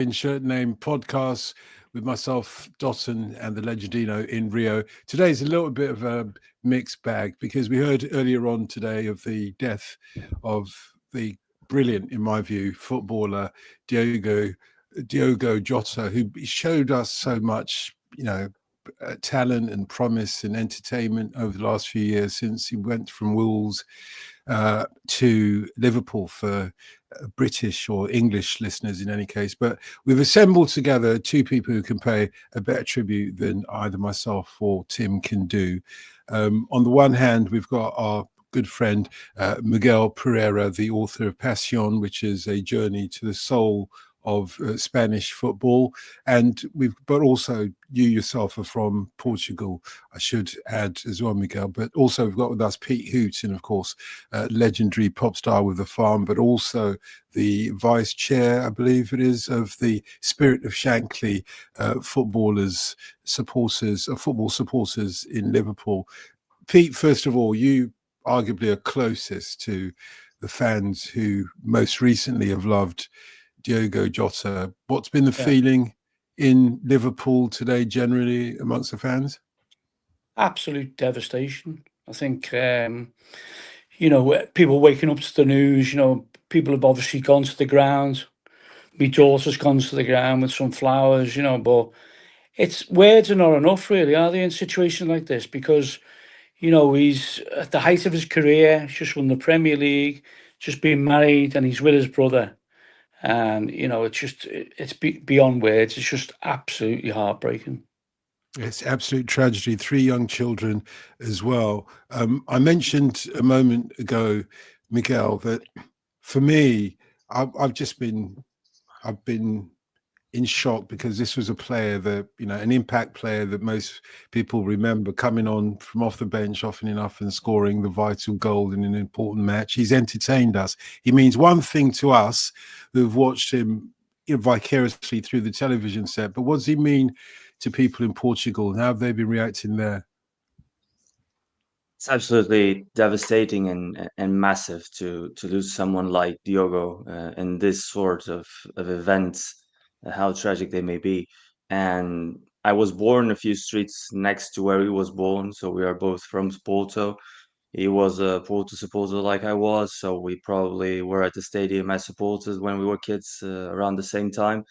in Shirt Name podcast with myself, Dotun, and the Legendino in Rio. Today's a little bit of a mixed bag because we heard earlier on today of the death of the brilliant, in my view, footballer Diogo Jota, who showed us so much, talent and promise and entertainment over the last few years since he went from Wolves to Liverpool for British or English listeners in any case. But we've assembled together two people who can pay a better tribute than either myself or Tim can do. On the one hand, we've got our good friend Miguel Pereira, the author of Passion, which is a journey to the soul of Spanish football, and but also you yourself are from Portugal, I should add as well, Miguel. But also we've got with us Pete Hooton, of course, legendary pop star with The Farm, but also the vice chair, I believe it is, of the Spirit of Shankly football supporters in Liverpool. Pete, first of all, you arguably are closest to the fans who most recently have loved Diogo Jota. What's been the feeling in Liverpool today generally amongst the fans? Absolute devastation. I think, people waking up to the news, people have obviously gone to the ground. My daughter's gone to the ground with some flowers, but words are not enough really, are they, in situations like this? Because, he's at the height of his career, he's just won the Premier League, just been married, and he's with his brother. And it's beyond words. It's just absolutely heartbreaking. It's absolute tragedy. 3 young children as well. I mentioned a moment ago, Miguel, that for me, I've been in shock because this was a player that, an impact player that most people remember coming on from off the bench often enough and scoring the vital goal in an important match. He's entertained us. He means one thing to us who've watched him vicariously through the television set, but what does he mean to people in Portugal, and how have they been reacting there? It's absolutely devastating and massive to lose someone like Diogo in this sort of events, how tragic they may be. And I was born a few streets next to where he was born, so we are both from Porto. He was a Porto supporter like I was, so we probably were at the stadium as supporters when we were kids around the same time.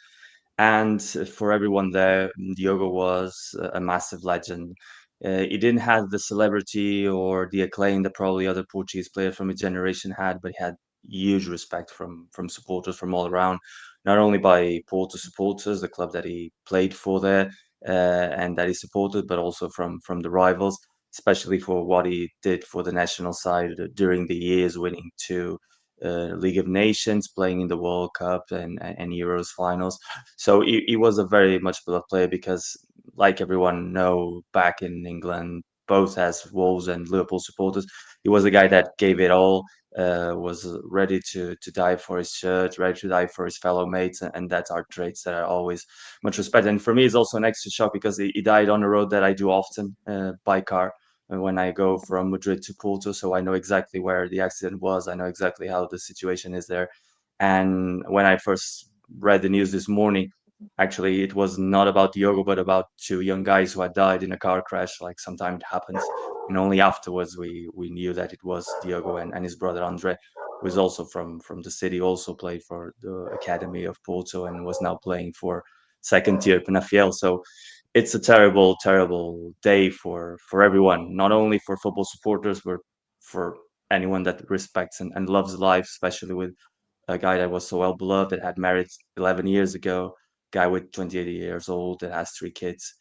And for everyone there, Diogo was a massive legend. He didn't have the celebrity or the acclaim that probably other Portuguese players from his generation had, but he had huge respect from supporters from all around, not only by Porto supporters, the club that he played for there and that he supported, but also from the rivals, especially for what he did for the national side during the years, winning two League of Nations, playing in the World Cup and Euros finals. So he was a very much beloved player because, like everyone know, back in England, both as Wolves and Liverpool supporters, he was a guy that gave it all, was ready to die for his shirt, ready to die for his fellow mates, and that's our traits that are always much respected. And for me, it's also an extra shock because he died on a road that I do often by car when I go from Madrid to Porto, so I know exactly where the accident was. I know exactly how the situation is there. And when I first read the news this morning, actually, it was not about Diogo, but about 2 young guys who had died in a car crash, like sometimes it happens. And only afterwards we knew that it was Diogo and his brother Andre, who is also from the city, also played for the Academy of Porto and was now playing for second tier Penafiel. So it's a terrible, terrible day for everyone, not only for football supporters, but for anyone that respects and loves life, especially with a guy that was so well beloved, that had married 11 years ago, guy with 28 years old that has 3 kids,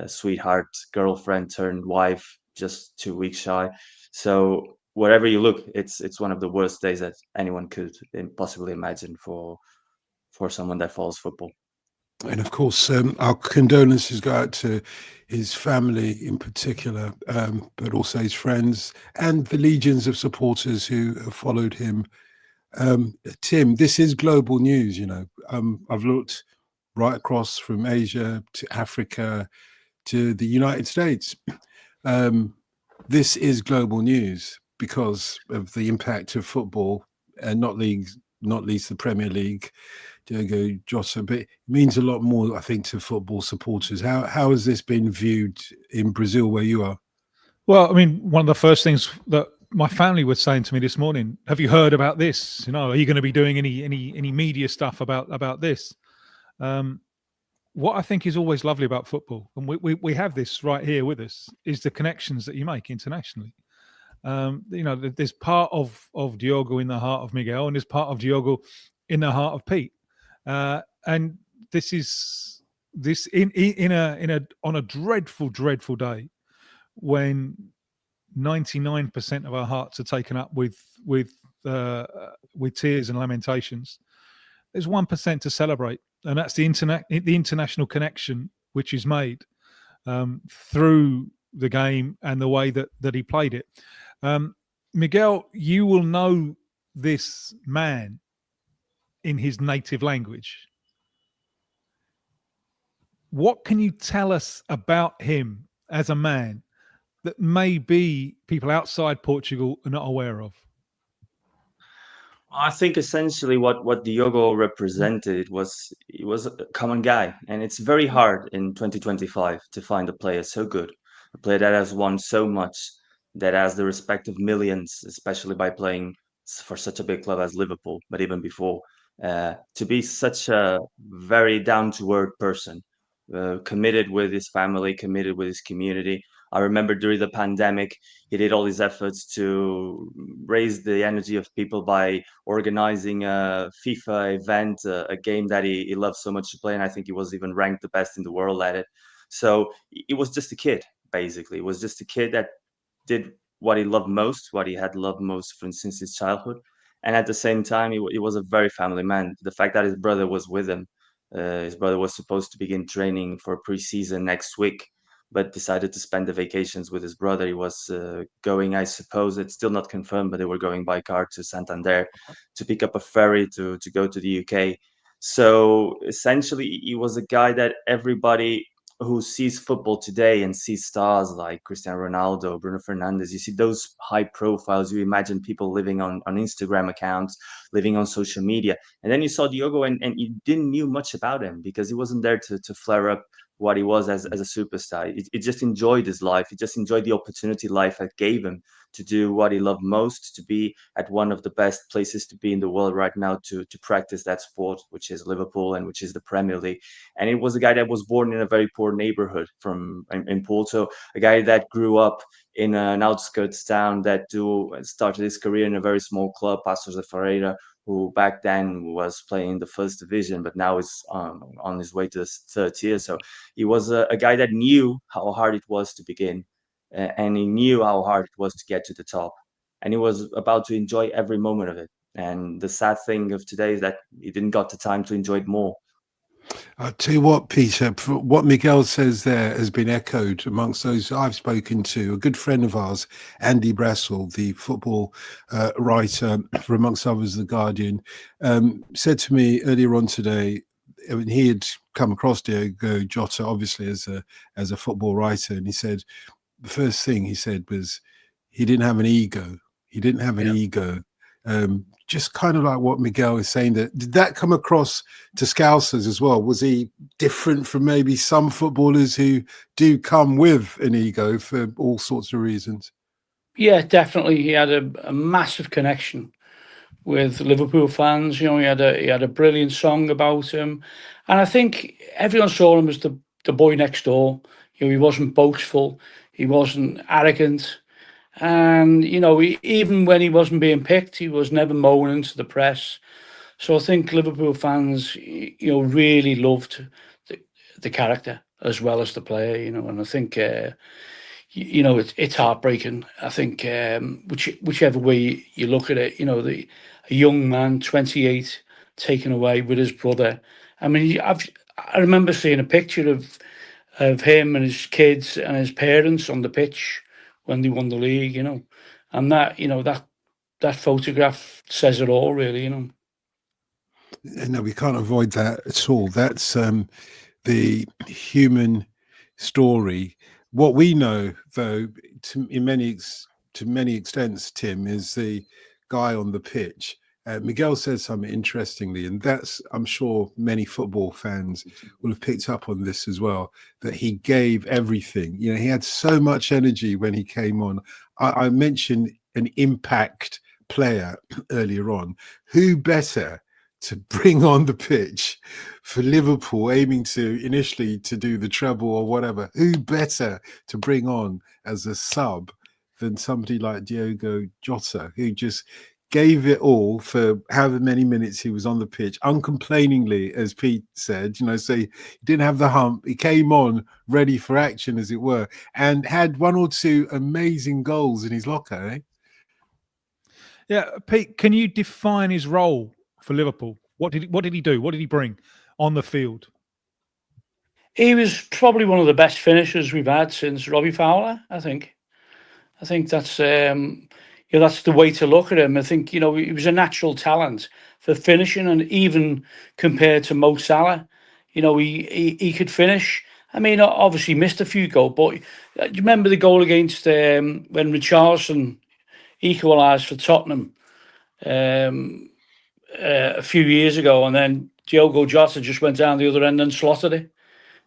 sweetheart, girlfriend turned wife, just 2 weeks shy. So wherever you look, it's one of the worst days that anyone could possibly imagine for someone that follows football. And of course, our condolences go out to his family in particular, but also his friends and the legions of supporters who have followed him. Tim, this is global news, I've looked right across from Asia to Africa to the United States. This is global news because of the impact of football, and not least the Premier League, Diogo Jota, but it means a lot more, I think, to football supporters. How has this been viewed in Brazil, where you are? Well, I mean, one of the first things that my family was saying to me this morning, have you heard about this? Are you going to be doing any media stuff about this? What I think is always lovely about football, and we have this right here with us, is the connections that you make internationally. There's part of Diogo in the heart of Miguel, and there's part of Diogo in the heart of Pete, and this is on a dreadful day when 99% of our hearts are taken up with tears and lamentations. There's 1% to celebrate, and that's the international connection which is made through the game and the way that he played it. Miguel, you will know this man in his native language. What can you tell us about him as a man that maybe people outside Portugal are not aware of? I think essentially what Diogo represented was he was a common guy, and it's very hard in 2025 to find a player so good, a player that has won so much, that has the respect of millions, especially by playing for such a big club as Liverpool, but even before, to be such a very down to earth person, committed with his family, committed with his community. I remember during the pandemic, he did all his efforts to raise the energy of people by organizing a FIFA event, a game that he loved so much to play, and I think he was even ranked the best in the world at it. So it was just a kid, basically. It was just a kid that did what he loved most, what he had loved most since his childhood, and at the same time, he was a very family man. The fact that his brother was with him, his brother was supposed to begin training for pre-season next week, but decided to spend the vacations with his brother. He was going, I suppose, it's still not confirmed, but they were going by car to Santander to pick up a ferry to go to the UK. So essentially, he was a guy that everybody who sees football today and sees stars like Cristiano Ronaldo, Bruno Fernandes, you see those high profiles, you imagine people living on Instagram accounts, living on social media. And then you saw Diogo and you didn't knew much about him because he wasn't there to flare up what he was as a superstar. He just enjoyed his life. He just enjoyed the opportunity life had gave him to do what he loved most, to be at one of the best places to be in the world right now to practice that sport, which is Liverpool and which is the Premier League. And it was a guy that was born in a very poor neighborhood in Porto, a guy that grew up in an outskirts town that started his career in a very small club, Paços de Ferreira, who back then was playing the first division, but now is on his way to the third tier. So he was a guy that knew how hard it was to begin, and he knew how hard it was to get to the top. And he was about to enjoy every moment of it. And the sad thing of today is that he didn't got the time to enjoy it more. I'll tell you what, Peter, what Miguel says there has been echoed amongst those I've spoken to. A good friend of ours, Andy Brassel, the football writer for amongst others, The Guardian, said to me earlier on today, I mean, he had come across Diogo Jota, obviously, as a football writer, and he said the first thing he said was he didn't have an ego. He didn't have an ego. Just kind of like what Miguel is saying. Did that come across to Scousers as well? Was he different from maybe some footballers who do come with an ego for all sorts of reasons? Yeah, definitely. He had a massive connection with Liverpool fans. He had a brilliant song about him, and I think everyone saw him as the boy next door. He wasn't boastful, he wasn't arrogant, and even when he wasn't being picked, he was never moaning to the press. So I think Liverpool fans, really loved the character as well as the player. And I think it's heartbreaking. I think whichever way you look at it, a young man, 28, taken away with his brother. I mean, I remember seeing a picture of him and his kids and his parents on the pitch when they won the league. And that photograph says it all, really. No, we can't avoid that at all. That's the human story. What we know, though, to many extents, Tim, is the guy on the pitch. Miguel said something interestingly, and that's, I'm sure many football fans will have picked up on this as well, that he gave everything. You know, he had so much energy when he came on. I mentioned an impact player earlier on. Who better to bring on the pitch for Liverpool, aiming to initially to do the treble or whatever? Who better to bring on as a sub than somebody like Diogo Jota, who just gave it all for however many minutes he was on the pitch, uncomplainingly, as Pete said, you know, so he didn't have the hump. He came on ready for action, as it were, and had one or two amazing goals in his locker, eh? Yeah, Pete, can you define his role for Liverpool? What did he do? What did he bring on the field? He was probably one of the best finishers we've had since Robbie Fowler, I think. I think that's that's the way to look at him. I think, he was a natural talent for finishing, and even compared to Mo Salah, he could finish. I mean, obviously missed a few goals, but do you remember the goal against when Richarlison equalised for Tottenham a few years ago, and then Diogo Jota just went down the other end and slotted it,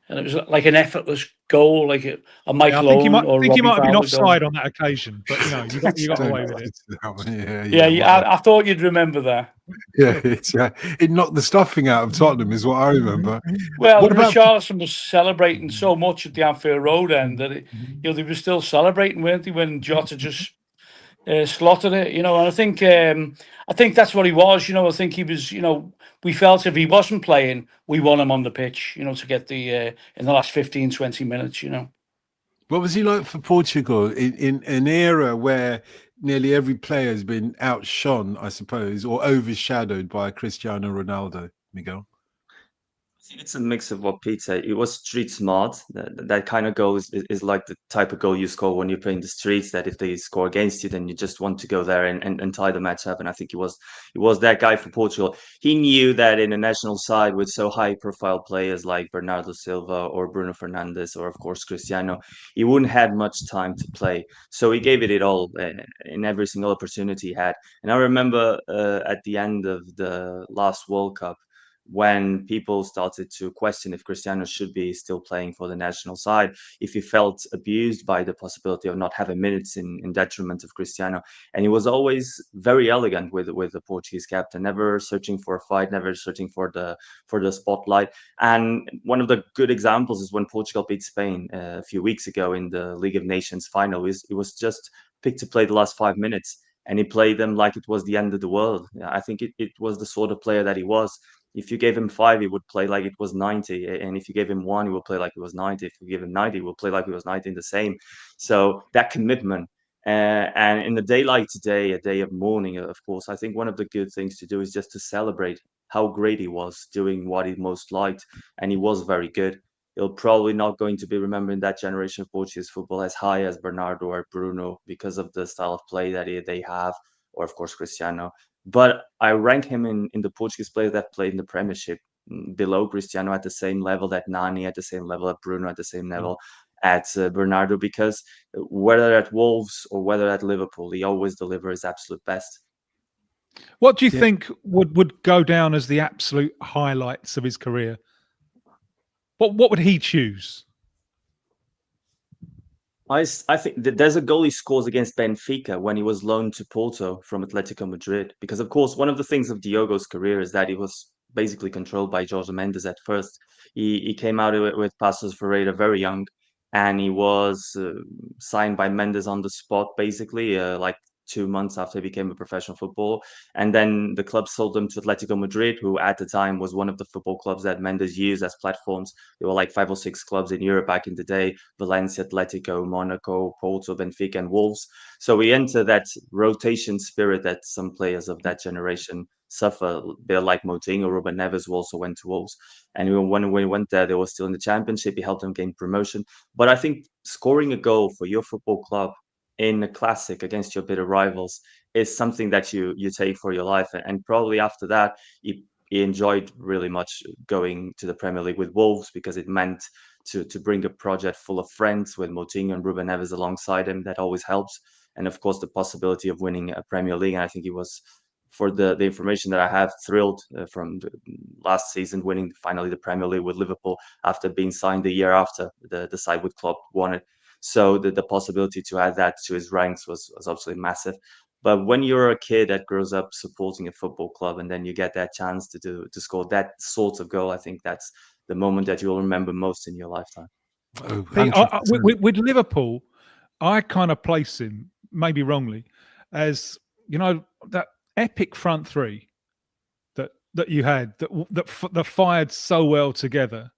and it was like an effortless goal, like a Michael Owen or think he Robbie might have been Fowler offside goal. on that occasion, but you got away with it. Yeah, I thought you'd remember that. Yeah, it knocked the stuffing out of Tottenham, is what I remember. Well, What about Richarlison was celebrating so much at the Anfield Road end that they were still celebrating, weren't they, when Jota just slotted it? And I think that's what he was. I think he was. We felt if he wasn't playing, we want him on the pitch. To get the in the last 15, 20 minutes. what was he like for Portugal in an era where nearly every player has been outshone, I suppose, or overshadowed by Cristiano Ronaldo, Miguel? I think it's a mix of what Pete said. It was street smart. That kind of goal is like the type of goal you score when you play in the streets, that if they score against you, then you just want to go there and tie the match up. And I think he was that guy for Portugal. He knew that in a national side with so high profile players like Bernardo Silva or Bruno Fernandes or of course Cristiano, he wouldn't have much time to play. So he gave it all in every single opportunity he had. And I remember at the end of the last World Cup, when people started to question if Cristiano should be still playing for the national side, if he felt abused by the possibility of not having minutes in detriment of Cristiano. And he was always very elegant with the Portuguese captain, never searching for a fight, never searching for the spotlight. And one of the good examples is when Portugal beat Spain a few weeks ago in the League of Nations final. He was just picked to play the last 5 minutes, and he played them like it was the end of the world. I think it was the sort of player that he was. If you gave him 5, he would play like it was 90. And if you gave him 1, he would play like it was 90. If you give him 90, he would play like it was 90 in the same. So that commitment. And in the daylight today, a day of mourning, of course, I think one of the good things to do is just to celebrate how great he was doing what he most liked. And he was very good. He'll probably not going to be remembered in that generation of Portuguese football as high as Bernardo or Bruno because of the style of play that they have, or of course Cristiano. But I rank him in the Portuguese players that played in the Premiership below Cristiano, at the same level that Nani, at the same level at Bruno, at the same level at Bernardo, because whether at Wolves or whether at Liverpool, he always delivers his absolute best. What do you think would go down as the absolute highlights of his career? What would he choose? I think that there's a goal he scores against Benfica when he was loaned to Porto from Atletico Madrid. Because, of course, one of the things of Diogo's career is that he was basically controlled by Jorge Mendes at first. He came out with Passos Ferreira very young, and he was signed by Mendes on the spot, basically, like 2 months after he became a professional footballer. And then the club sold him to Atletico Madrid, who at the time was one of the football clubs that Mendes used as platforms. There were like 5 or 6 clubs in Europe back in the day: Valencia, Atletico, Monaco, Porto, Benfica, and Wolves. So we enter that rotation spirit that some players of that generation suffer. They're like Moutinho, Ruben Neves, who also went to Wolves. And when we went there, they were still in the championship. He helped them gain promotion. But I think scoring a goal for your football club in a classic against your bitter rivals is something that you take for your life. And probably after that, he enjoyed really much going to the Premier League with Wolves, because it meant to bring a project full of friends with Moutinho and Ruben Neves alongside him. That always helps. And of course, the possibility of winning a Premier League. And I think he was for the information that I have, thrilled from the last season, winning finally the Premier League with Liverpool after being signed the year after the side with Klopp won it. So the possibility to add that to his ranks was absolutely massive. But when you're a kid that grows up supporting a football club, and then you get that chance to score that sort of goal, I think that's the moment that you'll remember most in your lifetime. Oh, Pete, 100%. with Liverpool, I kind of place him, maybe wrongly, as that epic front three that you had that fired so well together,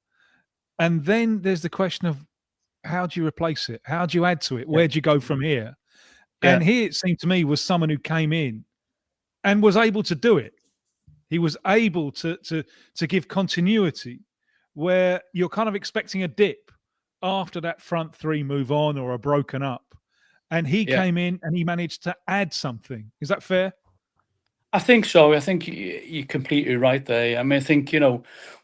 and then there's the question of how do you replace it? How do you add to it? Where do you go from here? Yeah. And here it seemed to me was someone who came in and was able to do it. He was able to give continuity where you're kind of expecting a dip after that front three move on or a broken up. And he came in and he managed to add something. Is that fair? I think so. I think you're completely right there. I mean, I think,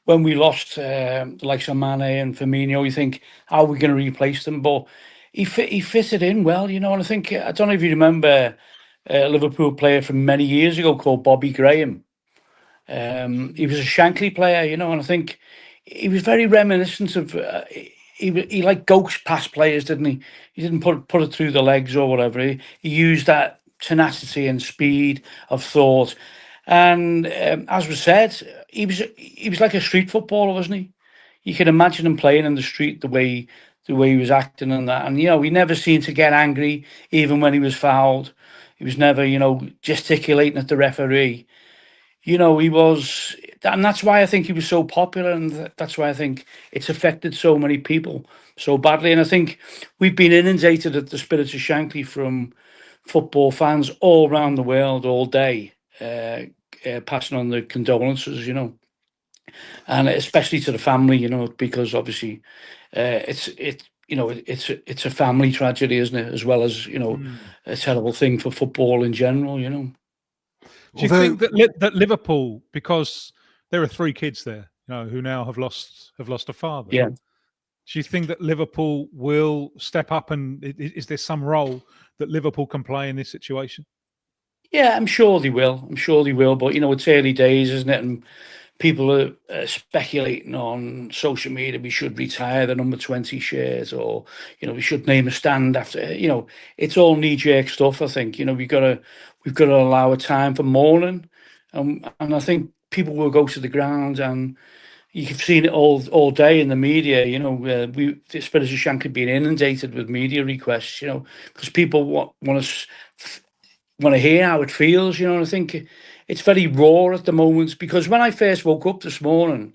when we lost the likes of Mane and Firmino, you think, how are we going to replace them? But he fitted in well, and I think, I don't know if you remember a Liverpool player from many years ago called Bobby Graham. He was a Shankly player, and I think he was very reminiscent of. He liked ghost pass players, didn't he? He didn't put it through the legs or whatever. He used that tenacity and speed of thought. And as was said, he was like a street footballer, wasn't he? You can imagine him playing in the street the way he was acting and that. And he never seemed to get angry, even when he was fouled. He was never, gesticulating at the referee. He was, and that's why I think he was so popular, and that's why I think it's affected so many people so badly. And I think we've been inundated at the spirit of Shankly from football fans all around the world all day, passing on the condolences, and especially to the family, because obviously it's a family tragedy, isn't it? As well as a terrible thing for football in general, Do you think that Liverpool, because there are 3 kids there, who now have lost a father? Yeah. Do you think that Liverpool will step up, and is there some role that Liverpool can play in this situation? Yeah, I'm sure they will. But it's early days, isn't it? And people are speculating on social media we should retire the number 20 shares, or we should name a stand after. It's all knee-jerk stuff. I think we've got to allow a time for mourning, and I think people will go to the ground, and you've seen it all day in the media. The Spirit of Shankly being inundated with media requests. Because people want to hear how it feels. And I think it's very raw at the moment, because when I first woke up this morning,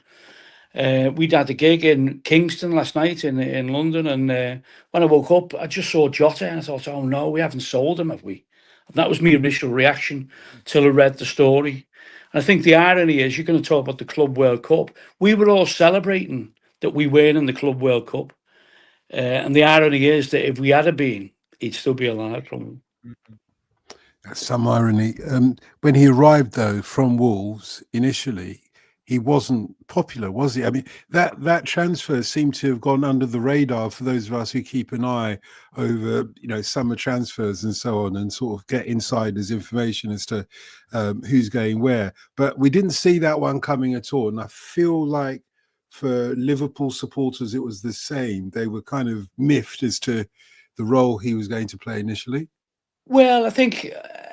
we'd had a gig in Kingston last night in London, and when I woke up, I just saw Jota, and I thought, oh no, we haven't sold him, have we? And that was my initial reaction till I read the story. And I think the irony is, you're going to talk about the Club World Cup. We were all celebrating that we weren't in the Club World Cup, and the irony is that if we had been, he'd still be alive. That's some irony. When he arrived, though, from Wolves initially, he wasn't popular, was he? I mean, that transfer seemed to have gone under the radar for those of us who keep an eye over, summer transfers and so on, and sort of get insiders information as to who's going where. But we didn't see that one coming at all. And I feel like for Liverpool supporters, it was the same. They were kind of miffed as to the role he was going to play initially. Well, I think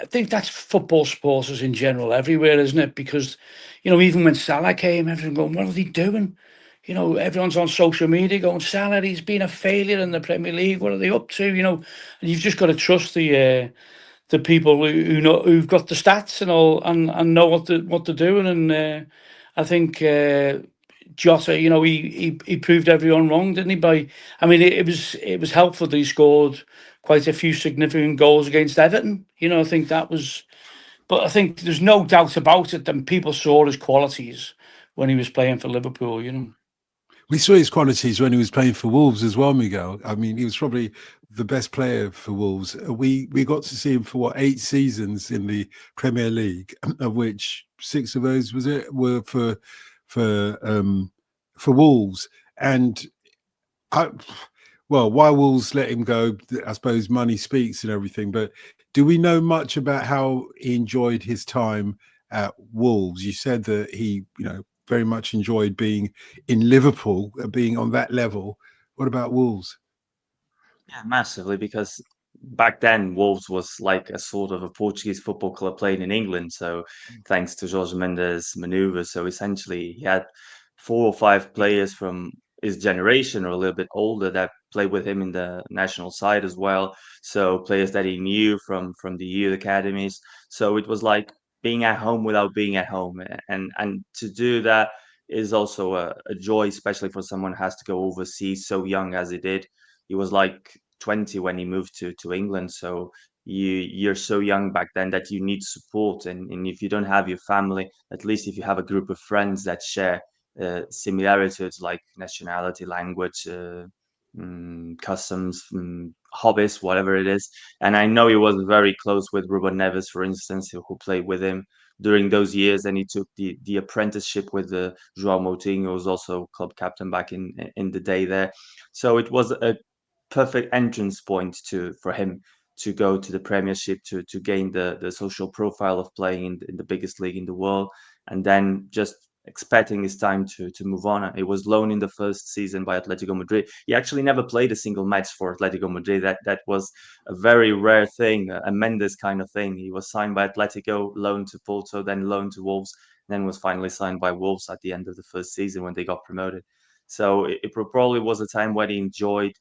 that's football supporters in general everywhere, isn't it? Because, even when Salah came, everyone going, what are they doing? Everyone's on social media going, Salah, he's been a failure in the Premier League. What are they up to? And you've just got to trust the people who know, who've got the stats and all, and know what they're doing. And I think Jota, he proved everyone wrong, didn't he? It was helpful that he scored quite a few significant goals against Everton. I think that was, but I think there's no doubt about it that people saw his qualities when he was playing for Liverpool. We saw his qualities when he was playing for Wolves as well, Miguel. I mean, he was probably the best player for Wolves. We got to see him for 8 seasons in the Premier League, of which 6 of those were for Wolves. And why Wolves let him go, I suppose money speaks and everything, but Do we know much about how he enjoyed his time at Wolves? You said that he, very much enjoyed being in Liverpool, being on that level. What about Wolves? Yeah, massively, because back then Wolves was like a sort of a Portuguese football club playing in England. So thanks to Jorge Mendes' maneuver, so essentially he had 4 or 5 players from his generation or a little bit older that played with him in the national side as well. So players that he knew from the youth academies. So it was like being at home without being at home, and to do that is also a joy, especially for someone who has to go overseas so young as he did. He was like 20 when he moved to England. So you're so young back then that you need support, and if you don't have your family, at least if you have a group of friends that share similarities like nationality, language, customs, hobbies, whatever it is. And I know he was very close with Ruben Neves, for instance, who played with him during those years, and he took the apprenticeship with João Moutinho, who was also club captain back in the day there. So it was a perfect entrance point for him to go to the Premiership, to gain the social profile of playing in the biggest league in the world, and then just expecting his time to move on. He was loaned in the first season by Atletico Madrid. He actually never played a single match for Atletico Madrid. That was a very rare thing, a Mendes kind of thing. He was signed by Atletico, loaned to Porto, then loaned to Wolves, then was finally signed by Wolves at the end of the first season when they got promoted. So it probably was a time when he enjoyed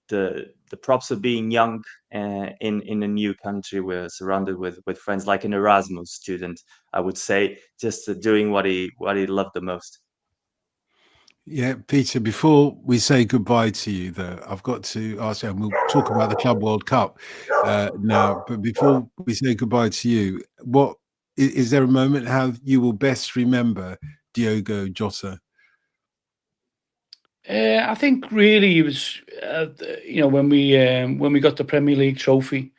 the props of being young in a new country. We're surrounded with friends, like an Erasmus student, I would say, just doing what he loved the most. Yeah, Peter, before we say goodbye to you, though, I've got to ask you, and we'll talk about the Club World Cup now, but before we say goodbye to you, what is there a moment how you will best remember Diogo Jota? I think really it was, when we got the Premier League trophy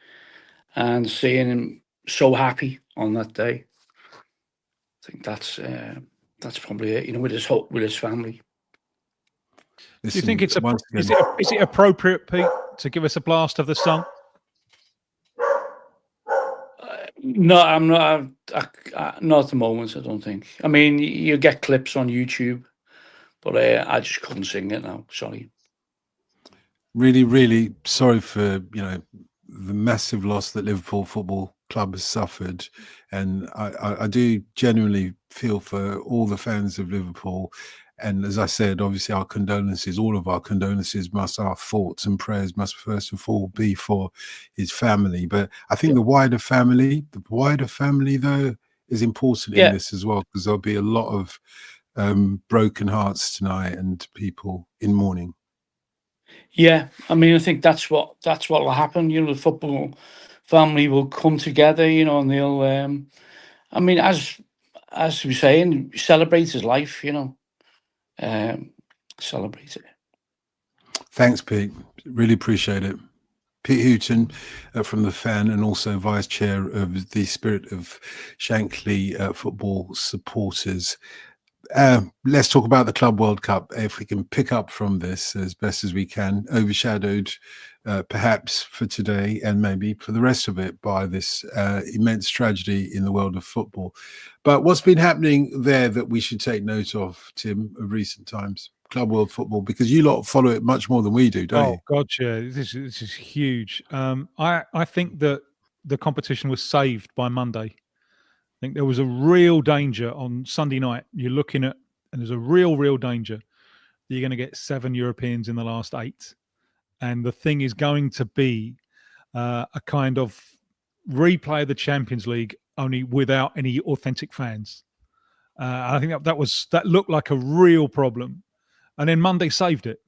and seeing him so happy on that day. I think that's probably it. With his family. Listen, Do you think it's once is again, it appropriate, Pete, to give us a blast of the song? No, I'm not. Not at the moment. I don't think. I mean, you get clips on YouTube, but I just couldn't sing it now. Sorry. really, really sorry for the massive loss that Liverpool Football Club has suffered, and I do genuinely feel for all the fans of Liverpool. And as I said, obviously our condolences, all of our condolences, our thoughts and prayers must first of all be for his family. But I think the wider family though is important in this as well, because there'll be a lot of broken hearts tonight and people in mourning. Yeah, I mean, I think that's what will happen. The football family will come together, and they'll. I mean, as we saying, celebrate his life. Celebrate it. Thanks, Pete. Really appreciate it. Pete Hooton from The Fan, and also Vice Chair of the Spirit of Shankly Football Supporters. Let's talk about the Club World Cup, if we can pick up from this as best as we can, overshadowed perhaps for today and maybe for the rest of it by this immense tragedy in the world of football. But what's been happening there that we should take note of, Tim, of recent times? Club World Football, because you lot follow it much more than we do, don't you? Oh God, yeah, this is huge. I think that the competition was saved by Monday. I think there was a real danger on Sunday night. You're looking at, and there's a real danger that you're going to get 7 Europeans in the last 8, and the thing is going to be a kind of replay of the Champions League, only without any authentic fans. I think that looked like a real problem, and then Monday saved it.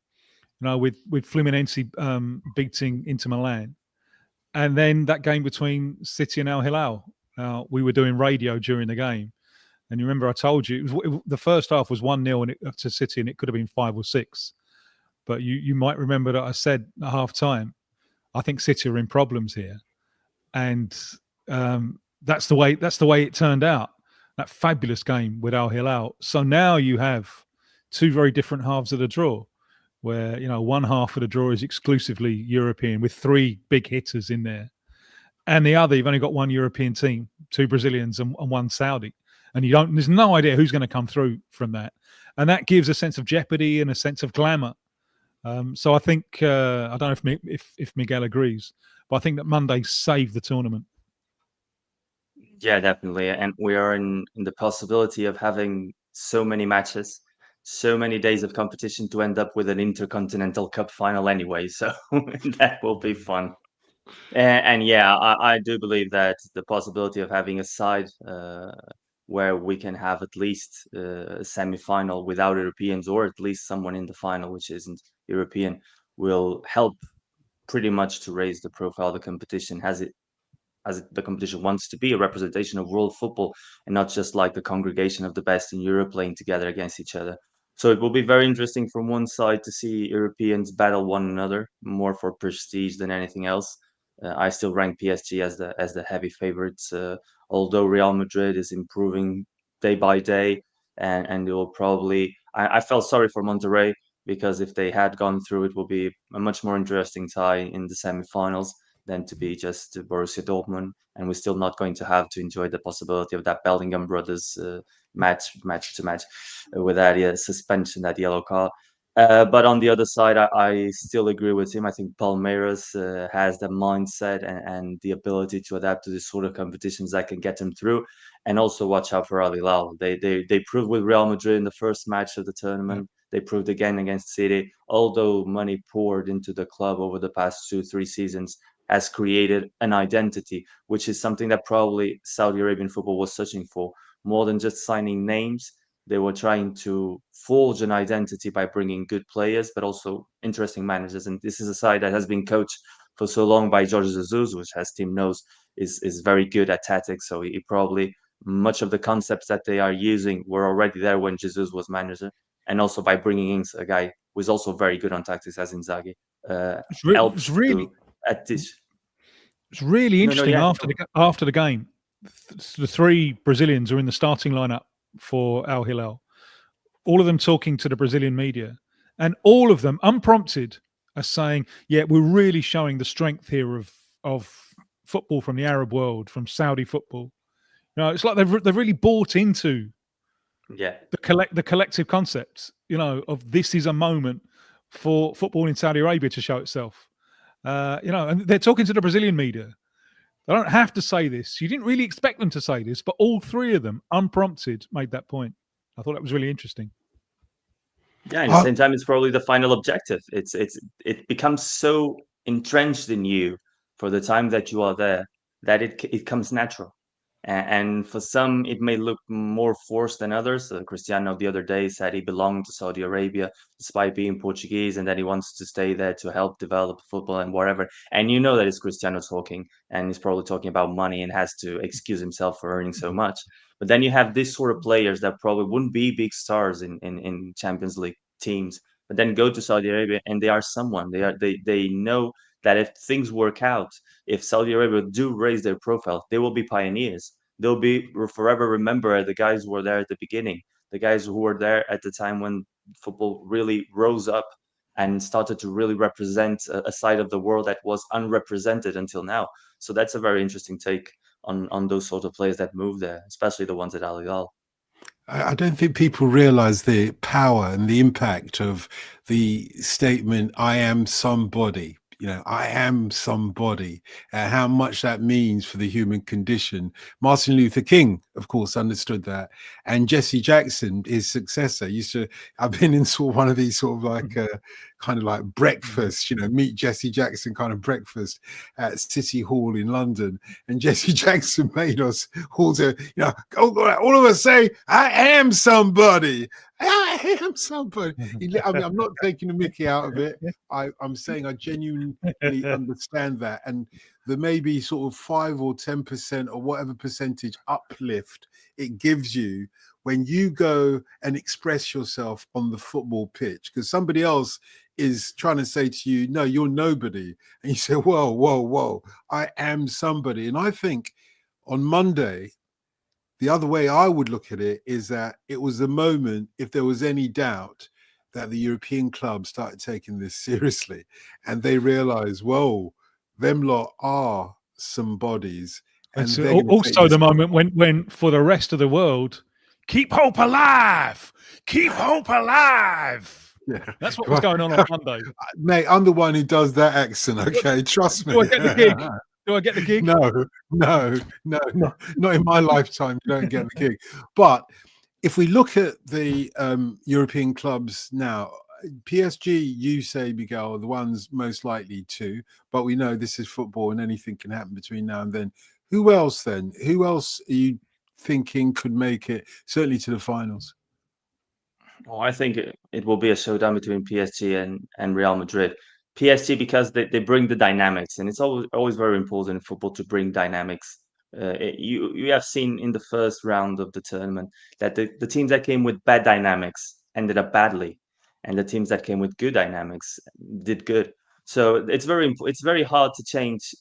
With Fluminense beating Inter Milan, and then that game between City and Al-Hilal. We were doing radio during the game, and you remember I told you the first half was 1-0 to City, and it could have been 5 or 6. But you might remember that I said at half time, I think City are in problems here, and that's the way it turned out. That fabulous game with Al-Hilal. So now you have 2 very different halves of the draw, where one half of the draw is exclusively European with 3 big hitters in there, and the other, you've only got one European team, two Brazilians and one Saudi, and there's no idea who's going to come through from that, and that gives a sense of jeopardy and a sense of glamour. So I think I don't know if Miguel agrees, but I think that Monday saved the tournament. Yeah, definitely. And we are in the possibility of having so many matches, so many days of competition to end up with an Intercontinental Cup final anyway. So that will be fun. And yeah, I do believe that the possibility of having a side where we can have at least a semi-final without Europeans, or at least someone in the final which isn't European, will help pretty much to raise the profile of the competition, as the competition wants to be a representation of world football and not just like the congregation of the best in Europe playing together against each other. So it will be very interesting from one side to see Europeans battle one another more for prestige than anything else. I still rank PSG as the heavy favorites, although Real Madrid is improving day by day, and they will probably. I felt sorry for Monterrey, because if they had gone through, it will be a much more interesting tie in the semifinals than to be just Borussia Dortmund, and we're still not going to have to enjoy the possibility of that Bellingham brothers match to match with that suspension, that yellow card. But on the other side, I still agree with him. I think Palmeiras has the mindset and the ability to adapt to this sort of competitions that can get them through. And also watch out for Al-Hilal. They proved with Real Madrid in the first match of the tournament. Yeah. They proved again against City. Although money poured into the club over the past 2-3 seasons has created an identity, which is something that probably Saudi Arabian football was searching for. More than just signing names, they were trying to forge an identity by bringing good players, but also interesting managers. And this is a side that has been coached for so long by Jorge Jesus, which, as Tim knows, is very good at tactics. So he probably, much of the concepts that they are using were already there when Jesus was manager. And also by bringing in a guy who is also very good on tactics, as Inzaghi, helps to at this. It's really interesting. After the game, the three Brazilians are in the starting lineup for Al-Hilal. All of them talking to the Brazilian media, and all of them, unprompted, are saying, "Yeah, we're really showing the strength here of football from the Arab world, from Saudi football." You know, it's like they've really bought into the collective concept. You know, of this is a moment for football in Saudi Arabia to show itself. You know, and they're talking to the Brazilian media. They don't have to say this. You didn't really expect them to say this, but all three of them, unprompted, made that point. I thought that was really interesting. Yeah, and at the same time, it's probably the final objective. It becomes so entrenched in you for the time that you are there that it comes natural. And for some, it may look more forced than others. Cristiano the other day said he belonged to Saudi Arabia despite being Portuguese, and that he wants to stay there to help develop football and whatever. And you know that it's Cristiano talking, and he's probably talking about money and has to excuse himself for earning so much. But then you have this sort of players that probably wouldn't be big stars in Champions League teams, but then go to Saudi Arabia and they are someone. They know that if things work out, if Saudi Arabia do raise their profile, they will be pioneers. They'll be forever remember the guys who were there at the beginning, the guys who were there at the time when football really rose up and started to really represent a side of the world that was unrepresented until now. So that's a very interesting take on those sort of players that move there, especially the ones at Al-Hilal. I don't think people realize the power and the impact of the statement, "I am somebody." You know, I am somebody, how much that means for the human condition. Martin Luther King, of course, understood that. And Jesse Jackson, his successor, I've been in sort of one of these sort of like, kind of like breakfast, you know, meet Jesse Jackson kind of breakfast at City Hall in London. And Jesse Jackson made us all to, you know, all of us say, "I am somebody. I am somebody." I mean, I'm not taking the mickey out of it. I'm saying I genuinely understand that. And there may be sort of 5 or 10% or whatever percentage uplift it gives you when you go and express yourself on the football pitch, because somebody else is trying to say to you, "No, you're nobody." And you say, whoa, I am somebody. And I think on Monday, the other way I would look at it is that it was the moment, if there was any doubt, that the European clubs started taking this seriously, and they realized, whoa, them lot are some bodies. And And so, they're gonna take also this- the moment when for the rest of the world, keep hope alive, keep hope alive. Yeah. That's what was going on Monday. Mate, I'm the one who does that accent, okay? Trust me. Do I get the gig? Do I get the gig? No, not in my lifetime. You don't get the gig. But if we look at the European clubs now, PSG, you say, Miguel, are the ones most likely to, but we know this is football and anything can happen between now and then. Who else then? Who else are you thinking could make it, certainly to the finals? Oh, I think it will be a showdown between PSG and Real Madrid. PSG because they bring the dynamics, and it's always very important in football to bring dynamics. You have seen in the first round of the tournament that the teams that came with bad dynamics ended up badly, and the teams that came with good dynamics did good. So it's very hard to change.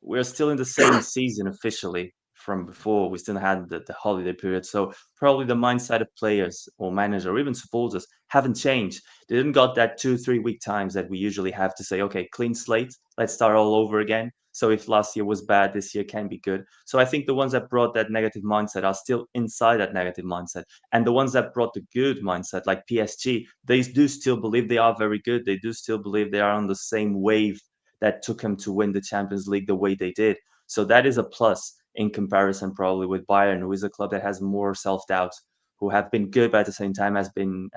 We're still in the same season officially from before. We still had the holiday period. So probably the mindset of players or manager or even supporters haven't changed. They didn't got that 2-3 week times that we usually have to say, okay, clean slate, let's start all over again. So if last year was bad, this year can be good. So I think the ones that brought that negative mindset are still inside that negative mindset. And the ones that brought the good mindset, like PSG, they do still believe they are very good. They do still believe they are on the same wave that took them to win the Champions League the way they did. So that is a plus in comparison probably with Bayern, who is a club that has more self-doubt, who have been good but at the same time has been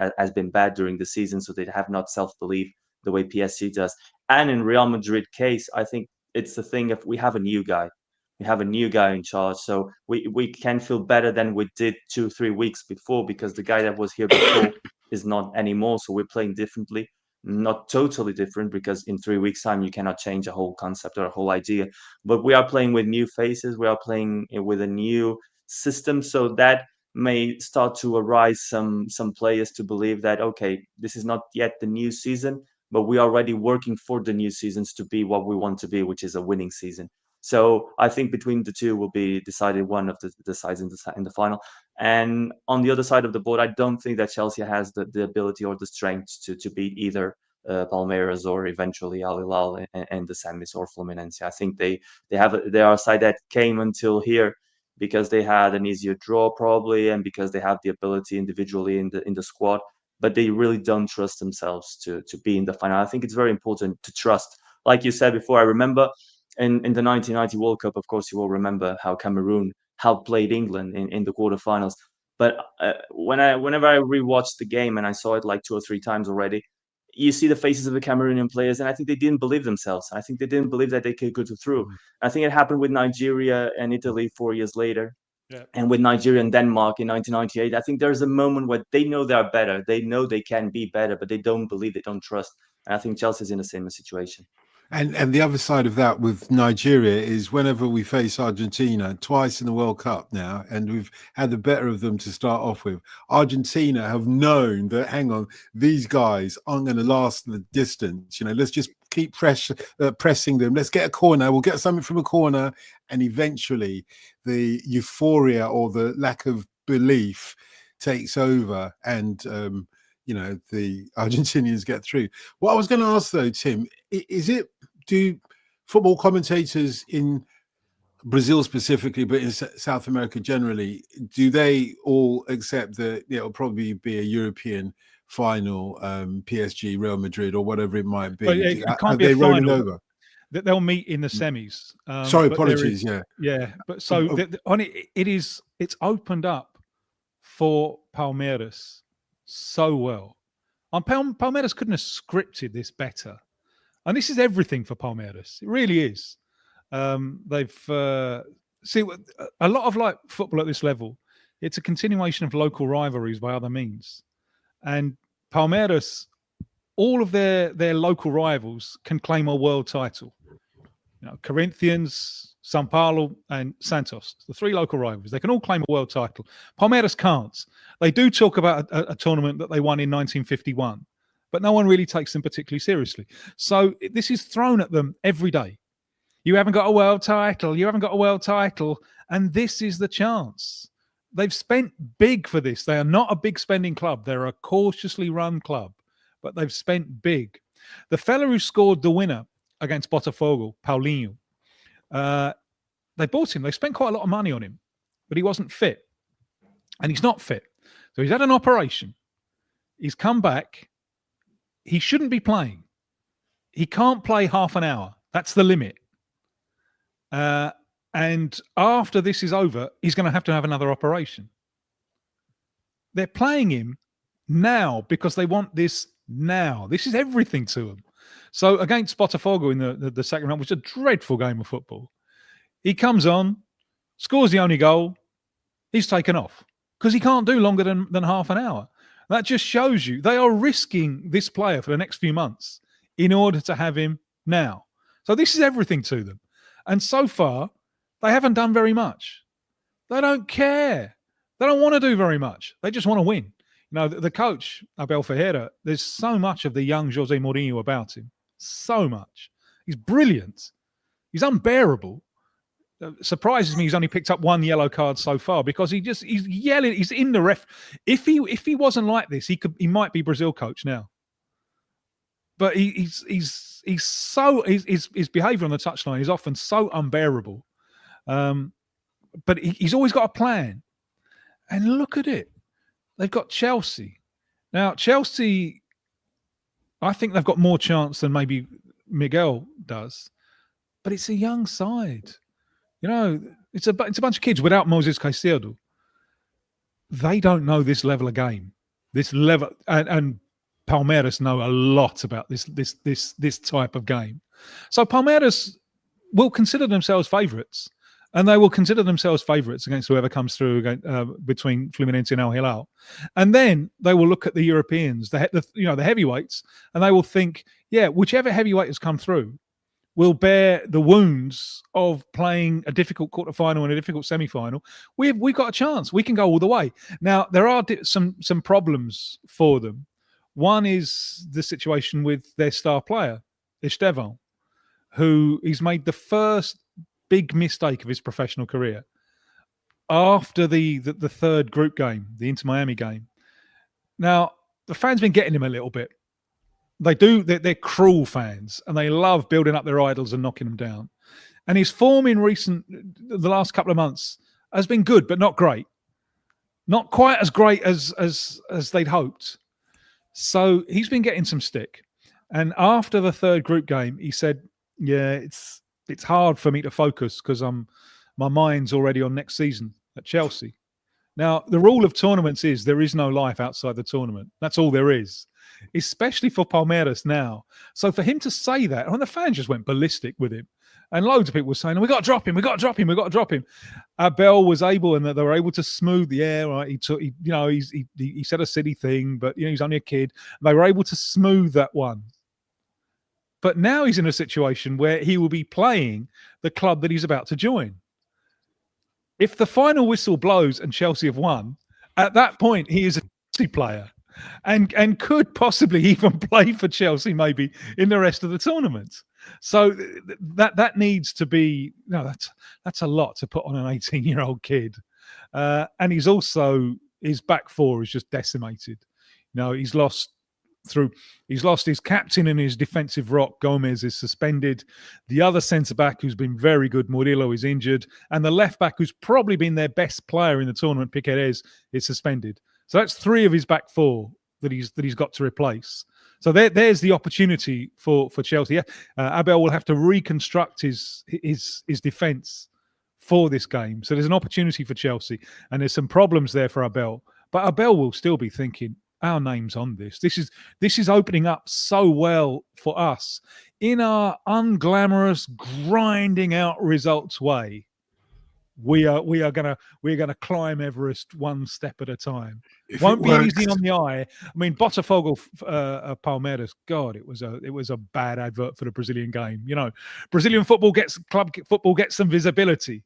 bad during the season, so they have not self-belief the way PSG does. And in Real Madrid case, I think it's the thing of we have a new guy. We have a new guy in charge, so we can feel better than we did 2-3 weeks before because the guy that was here before is not anymore. So we're playing differently. Not totally different because in 3 weeks' time you cannot change a whole concept or a whole idea. But we are playing with new faces. We are playing with a new system, so that may start to arise some players to believe that okay, this is not yet the new season, but we are already working for the new seasons to be what we want to be, which is a winning season. So I think between the two will be decided one of the sides in the final. And on the other side of the board, I don't think that Chelsea has the ability or the strength to beat either Palmeiras or eventually Al-Hilal and the semis or Fluminense. I think they are a side that came until here because they had an easier draw probably and because they have the ability individually in the squad, but they really don't trust themselves to be in the final. I think it's very important to trust. Like you said before, I remember in the 1990 World Cup, of course, you will remember how Cameroon outplayed England in the quarterfinals. But whenever I rewatched the game and I saw it like 2 or 3 times already, you see the faces of the Cameroonian players, and I think they didn't believe themselves. I think they didn't believe that they could go through. I think it happened with Nigeria and Italy 4 years later. Yeah. And with Nigeria and Denmark in 1998, I think there's a moment where they know they are better. They know they can be better, but they don't believe, they don't trust. And I think Chelsea's in the same situation. And the other side of that with Nigeria is whenever we face Argentina, twice in the World Cup now, and we've had the better of them to start off with, Argentina have known that, hang on, these guys aren't going to last the distance. You know, let's just keep pressing them. Let's get a corner. We'll get something from a corner. And eventually the euphoria or the lack of belief takes over and, you know, the Argentinians get through. What I was going to ask, though, Tim, do football commentators in Brazil specifically, but in South America generally, do they all accept that it'll probably be a European final, PSG, Real Madrid, or whatever it might be? Well, it can't Are be a they rolling final. over? That they'll meet in the semis. Sorry, but apologies. yeah. But so on it's opened up for Palmeiras so well. Palmeiras couldn't have scripted this better, and this is everything for Palmeiras. It really is. They've see a lot of like football at this level. It's a continuation of local rivalries by other means, and Palmeiras, all of their local rivals can claim a world title. You know, Corinthians, São Paulo, and Santos, the 3 local rivals, they can all claim a world title. Palmeiras can't. They do talk about a tournament that they won in 1951, but no one really takes them particularly seriously. So this is thrown at them every day. You haven't got a world title. You haven't got a world title. And this is the chance. They've spent big for this. They are not a big spending club. They're a cautiously run club, but they've spent big. The fella who scored the winner against Botafogo, Paulinho, They bought him. They spent quite a lot of money on him, but he wasn't fit. And he's not fit. So he's had an operation. He's come back. He shouldn't be playing. He can't play half an hour. That's the limit. And after this is over, he's going to have another operation. They're playing him now because they want this now. This is everything to them. So against Botafogo in the second round, which was a dreadful game of football, he comes on, scores the only goal, he's taken off because he can't do longer than half an hour. That just shows you they are risking this player for the next few months in order to have him now. So this is everything to them. And so far, they haven't done very much. They don't care. They don't want to do very much. They just want to win. You know, the coach, Abel Ferreira, there's so much of the young Jose Mourinho about him. So much. He's brilliant. He's unbearable. Surprises me he's only picked up one yellow card so far because he's yelling. He's in the ref. If he wasn't like this, he might be Brazil coach now. But his behaviour on the touchline is often so unbearable. But he's always got a plan. And look at it. They've got Chelsea. Now, Chelsea, I think they've got more chance than maybe Miguel does. But it's a young side. You know, it's a bunch of kids without Moses Caicedo. They don't know this level of game. This level, and Palmeiras know a lot about this type of game. So Palmeiras will consider themselves favourites, and they will consider themselves favourites against whoever comes through between Fluminense and Al-Hilal. And then they will look at the Europeans, the heavyweights, and they will think, yeah, whichever heavyweight has come through will bear the wounds of playing a difficult quarterfinal and a difficult semi-final. We've got a chance. We can go all the way. Now, there are some problems for them. One is the situation with their star player, Estevan, who he's made the first big mistake of his professional career after the third group game, the Inter Miami game. Now, the fans been getting him a little bit. They're cruel fans, and they love building up their idols and knocking them down. And his form in the last couple of months has been good, but not great. Not quite as great as they'd hoped. So he's been getting some stick. And after the third group game, he said, yeah, it's hard for me to focus because my mind's already on next season at Chelsea. Now, the rule of tournaments is there is no life outside the tournament. That's all there is, especially for Palmeiras now. So for him to say that, and the fans just went ballistic with him. And loads of people were saying, we got to drop him, we got to drop him, we got to drop him. Abel was able, and they were able to smooth the air. Right? He said a silly thing, but he's only a kid. They were able to smooth that one. But now he's in a situation where he will be playing the club that he's about to join. If the final whistle blows and Chelsea have won, at that point he is a Chelsea player and could possibly even play for Chelsea maybe in the rest of the tournament. So that needs to be, that's a lot to put on an 18-year-old kid. And his back four is just decimated. He's lost his captain and his defensive rock. Gomez is suspended. The other centre-back who's been very good, Murillo, is injured. And the left-back who's probably been their best player in the tournament, Piquerez, is suspended. So that's three of his back four that he's got to replace. So there's the opportunity for Chelsea. Abel will have to reconstruct his defence for this game. So there's an opportunity for Chelsea. And there's some problems there for Abel. But Abel will still be thinking, our name's on this. This is opening up so well for us in our unglamorous, grinding out results way. We're gonna climb Everest one step at a time. Won't be easy on the eye. I mean, Botafogo, Palmeiras. God, it was a bad advert for the Brazilian game. Brazilian club football gets some visibility.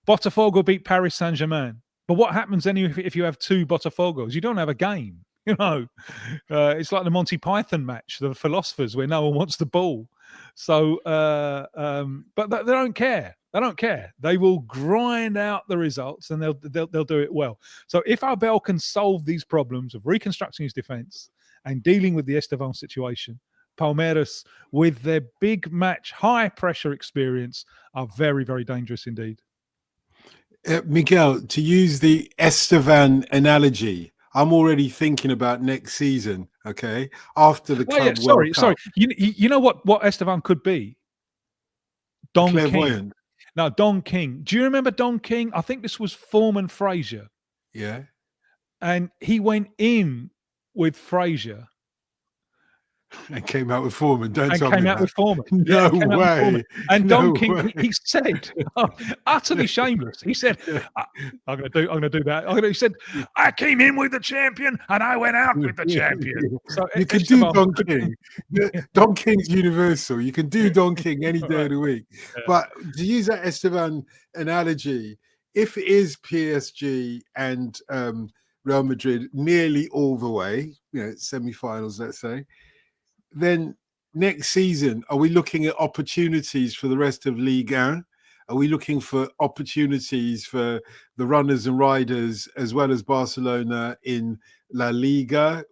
Botafogo beat Paris Saint-Germain. But what happens then if you have two Botafogos? You don't have a game. It's like the Monty Python match, the philosophers, where no one wants the ball. So, but they don't care. They don't care. They will grind out the results, and they'll do it well. So, if Abel can solve these problems of reconstructing his defence and dealing with the Estevan situation, Palmeiras, with their big match, high pressure experience, are very, very dangerous indeed. Miguel, to use the Estevan analogy, I'm already thinking about next season. Okay, after the Club World sorry. Cup. You know what Estevan could be? Don King. Clairvoyant. No, Don King. Do you remember Don King? I think this was Foreman Fraser. Yeah. And he went in with Fraser. And came out with Foreman. Don't And tell me came out that. with Foreman. No Yeah, came out with Foreman. way. And No Don King, way. he said, utterly shameless. He said, "I'm going to do that." He said, "I came in with the champion and I went out with the champion." So You can do Don King. Don King's universal. You can do Don King any day of the week. Yeah. But to use that Esteban analogy, if it is PSG and Real Madrid nearly all the way, semi-finals, let's say, then next season, are we looking at opportunities for the rest of Ligue 1? Are we looking for opportunities for the runners and riders as well as Barcelona in La Liga?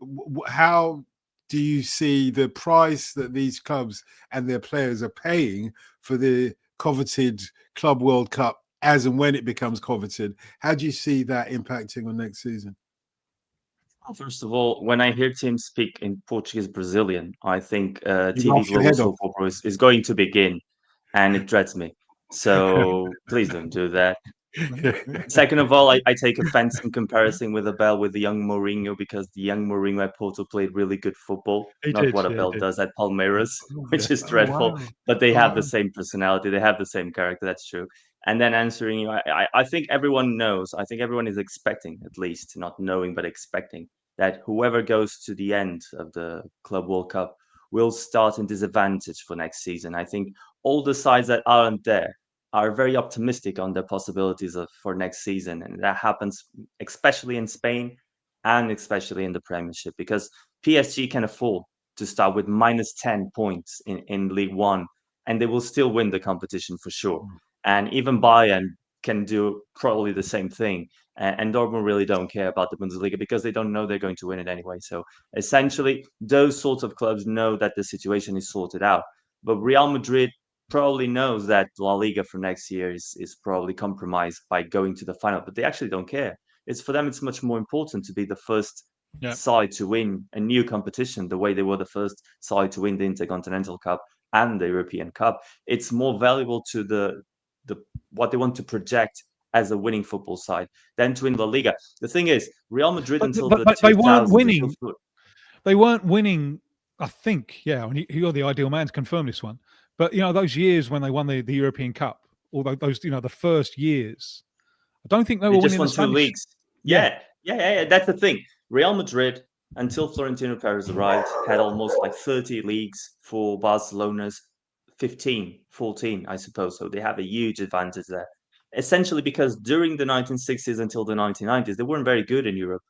How do you see the price that these clubs and their players are paying for the coveted Club World Cup as and when it becomes coveted? How do you see that impacting on next season? First of all, when I hear Tim speak in Portuguese Brazilian, I think TV laugh your Global head Soap off. Opera is going to begin, and it dreads me. So please don't do that. Second of all, I take offense in comparison with Abel with the young Mourinho, because the young Mourinho at Porto played really good football, He not did, what yeah, he Abel did. does at Palmeiras, which is Oh, dreadful. wow. But they Oh, have wow. the same personality, they have the same character. That's true. And then answering you, I think everyone knows. I think everyone is expecting, at least not knowing, but expecting, that whoever goes to the end of the Club World Cup will start in disadvantage for next season. I think all the sides that aren't there are very optimistic on their possibilities for next season, and that happens especially in Spain and especially in the Premiership, because PSG can afford to start with minus 10 points in League One, and they will still win the competition for sure. And even Bayern can do probably the same thing. And Dortmund really don't care about the Bundesliga because they don't know they're going to win it anyway. So essentially, those sorts of clubs know that the situation is sorted out. But Real Madrid probably knows that La Liga for next year is probably compromised by going to the final, but they actually don't care. It's for them, it's much more important to be the first side to win a new competition, the way they were the first side to win the Intercontinental Cup and the European Cup. It's more valuable to the what they want to project as a winning football side than to win La Liga. The thing is, Real Madrid until the 2000s, they weren't winning. They weren't winning. I think, and you're the ideal man to confirm this one. But those years when they won the European Cup, although those the first years, I don't think they were just winning won the Spanish. 2 leagues. Yeah. That's the thing. Real Madrid, until Florentino Perez arrived, had almost like 30 leagues for Barcelona's 15, 14, I suppose. So they have a huge advantage there. Essentially because during the 1960s until the 1990s, they weren't very good in Europe.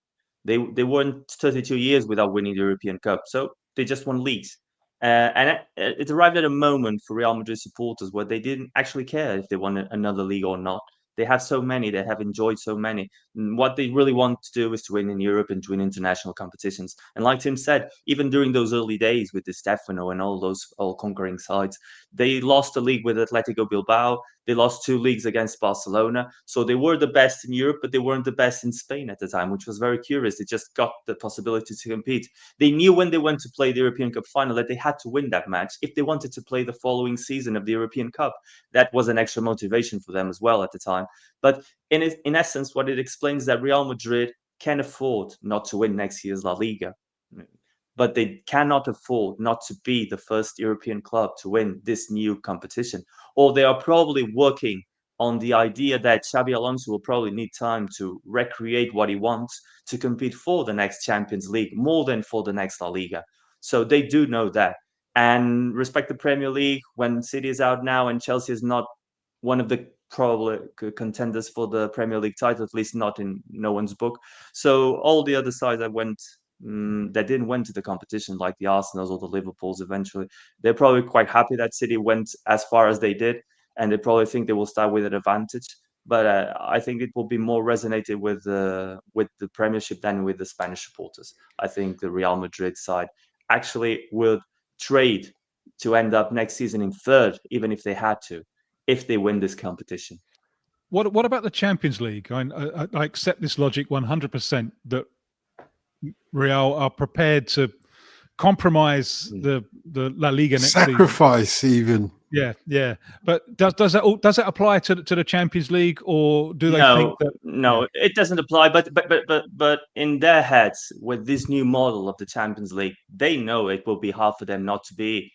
They weren't 32 years without winning the European Cup. So they just won leagues. And it arrived at a moment for Real Madrid supporters where they didn't actually care if they won another league or not. They have so many, they have enjoyed so many. What they really want to do is to win in Europe and to win international competitions. And like Tim said, even during those early days with Di Stefano and all those all-conquering sides, they lost a league with Atletico Bilbao. They lost 2 leagues against Barcelona. So they were the best in Europe, but they weren't the best in Spain at the time, which was very curious. They just got the possibility to compete. They knew when they went to play the European Cup final that they had to win that match if they wanted to play the following season of the European Cup. That was an extra motivation for them as well at the time. But in essence, what it explains that Real Madrid can afford not to win next year's La Liga, but they cannot afford not to be the first European club to win this new competition. Or they are probably working on the idea that Xabi Alonso will probably need time to recreate what he wants to compete for the next Champions League more than for the next La Liga. So they do know that. And respect the Premier League, when City is out now and Chelsea is not one of the probably contenders for the Premier League title, at least not in no one's book. So all the other sides that went that didn't went to the competition, like the Arsenals or the Liverpools eventually, they're probably quite happy that City went as far as they did, and they probably think they will start with an advantage. But I think it will be more resonated with the Premiership than with the Spanish supporters. I think the Real Madrid side actually would trade to end up next season in third, even if they had to, if they win this competition. What about the Champions League? I accept this logic 100% that Real are prepared to compromise the La Liga next season. Sacrifice even. Yeah. But does that apply to the Champions League, or do they think that? No, it doesn't apply. But in their heads, with this new model of the Champions League, they know it will be hard for them not to be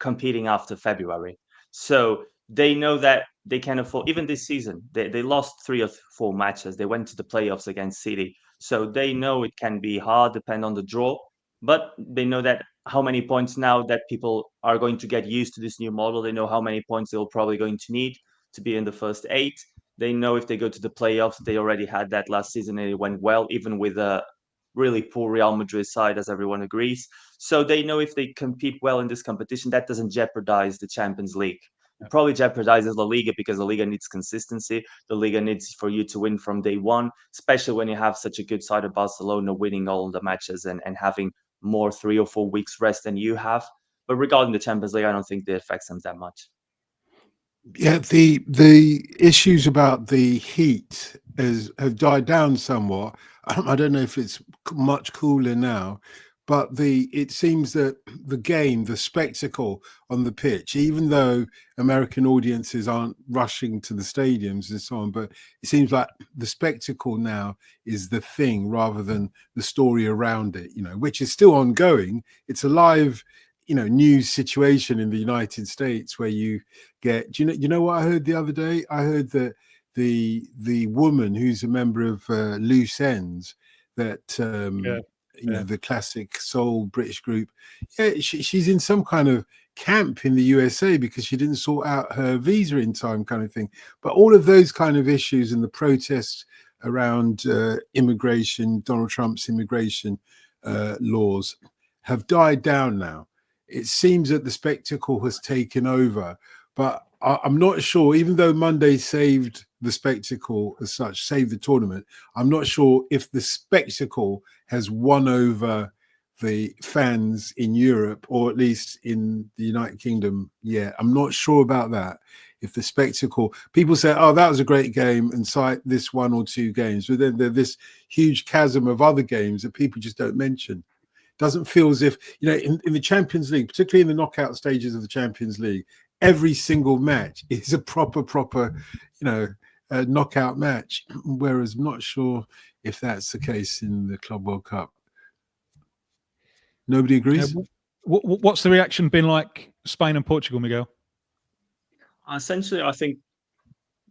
competing after February. So they know that they can afford, even this season, they lost 3 or 4 matches. They went to the playoffs against City. So they know it can be hard, depend on the draw. But they know that how many points now that people are going to get used to this new model. They know how many points they're probably going to need to be in the first 8. They know if they go to the playoffs, they already had that last season and it went well, even with a really poor Real Madrid side, as everyone agrees. So they know if they compete well in this competition, that doesn't jeopardize the Champions League. It probably jeopardizes La Liga because La Liga needs consistency. The Liga needs for you to win from day one, especially when you have such a good side of Barcelona winning all the matches and having more 3 or 4 weeks rest than you have. But regarding the Champions League, I don't think it affects them that much. Yeah, the issues about the heat have died down somewhat. I don't know if it's much cooler now, but it seems that the game, the spectacle on the pitch, even though American audiences aren't rushing to the stadiums and so on, but it seems like the spectacle now is the thing rather than the story around it, which is still ongoing. It's a live news situation in the United States where you get, you know what I heard the other day? I heard that the woman who's a member of Loose Ends, that the classic soul British group, she's in some kind of camp in the USA because she didn't sort out her visa in time, kind of thing. But all of those kind of issues and the protests around immigration, Donald Trump's immigration laws, have died down now. It seems that the spectacle has taken over, but I'm not sure, even though Monday saved the spectacle as such, saved the tournament, I'm not sure if the spectacle has won over the fans in Europe, or at least in the United Kingdom. Yeah, I'm not sure about that. If the spectacle, people say, oh, that was a great game, and cite this 1 or 2 games, but then there's this huge chasm of other games that people just don't mention. Doesn't feel as if, in the Champions League, particularly in the knockout stages of the Champions League, every single match is a proper, knockout match. Whereas I'm not sure if that's the case in the Club World Cup. Nobody agrees? What's the reaction been like, Spain and Portugal, Miguel? Essentially, I think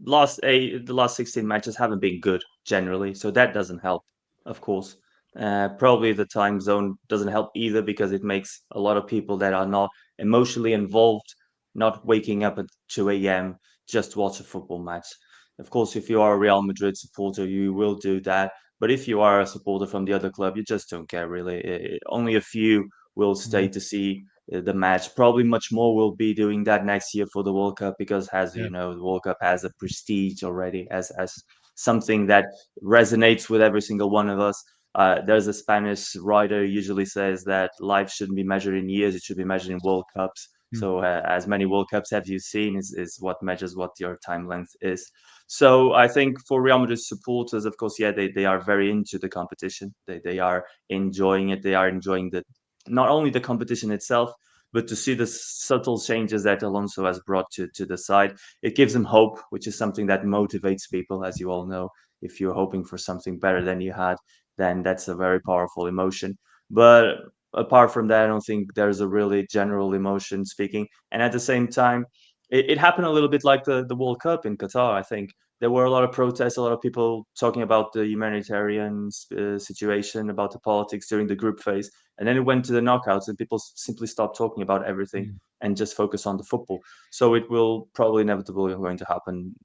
the last 16 matches haven't been good generally, so that doesn't help, of course. Probably the time zone doesn't help either, because it makes a lot of people that are not emotionally involved not waking up at 2 a.m. just to watch a football match. Of course, if you are a Real Madrid supporter, you will do that. But if you are a supporter from the other club, you just don't care, really. Only a few will stay to see the match. Probably much more will be doing that next year for the World Cup, because, you know, the World Cup has a prestige already, as something that resonates with every single one of us. There's a Spanish writer who usually says that life shouldn't be measured in years, it should be measured in World Cups. So as many World Cups have you seen is what measures what your time length is. So I think for Real Madrid supporters, of course, they are very into the competition. They are enjoying it. They are enjoying not only the competition itself, but to see the subtle changes that Alonso has brought to the side. It gives them hope, which is something that motivates people, as you all know. If you're hoping for something better than you had, then that's a very powerful emotion. But apart from that, I don't think there's a really general emotion speaking. And at the same time, it happened a little bit like the World Cup in Qatar. I think there were a lot of protests, a lot of people talking about the humanitarian situation, about the politics during the group phase. And then it went to the knockouts, and people simply stopped talking about everything and just focus on the football. So it will probably inevitably going to happen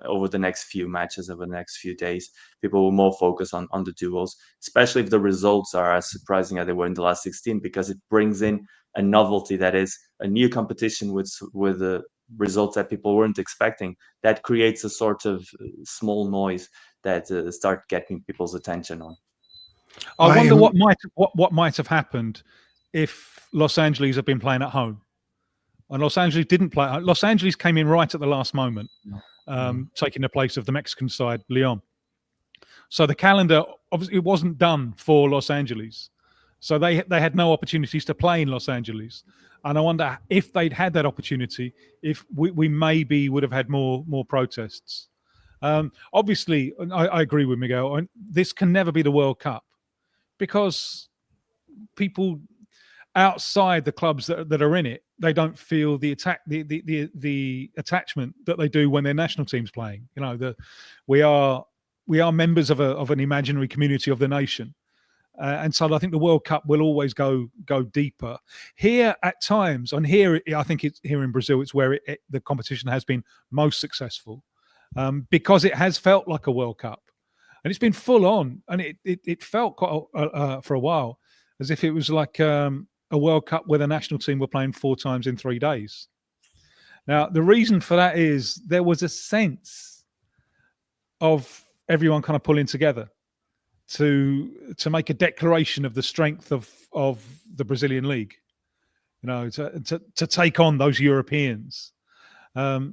over the next few matches, over the next few days. People will more focus on the duels, especially if the results are as surprising as they were in the last 16, because it brings in a novelty that is a new competition with the results that people weren't expecting. That creates a sort of small noise that start getting people's attention on. I wonder what might have happened if Los Angeles had been playing at home. And Los Angeles didn't play. Los Angeles came in right at the last moment, taking the place of the Mexican side, Leon. So the calendar, obviously, it wasn't done for Los Angeles. So they had no opportunities to play in Los Angeles. And I wonder if they'd had that opportunity, if we maybe would have had more protests. Obviously, I agree with Miguel. This can never be the World Cup because people outside the clubs that are in it, they don't feel the attachment that they do when their national team's playing. You know, we are members of an imaginary community of the nation. And so I think the World Cup will always go deeper. Here at times, and here I think it's here in Brazil, it's where the competition has been most successful because it has felt like a World Cup, and it's been full on, and it felt quite for a while as if it was like a World Cup where the national team were playing 4 times in 3 days. Now the reason for that is there was a sense of everyone kind of pulling together to make a declaration of the strength of the Brazilian league, you know, to take on those Europeans.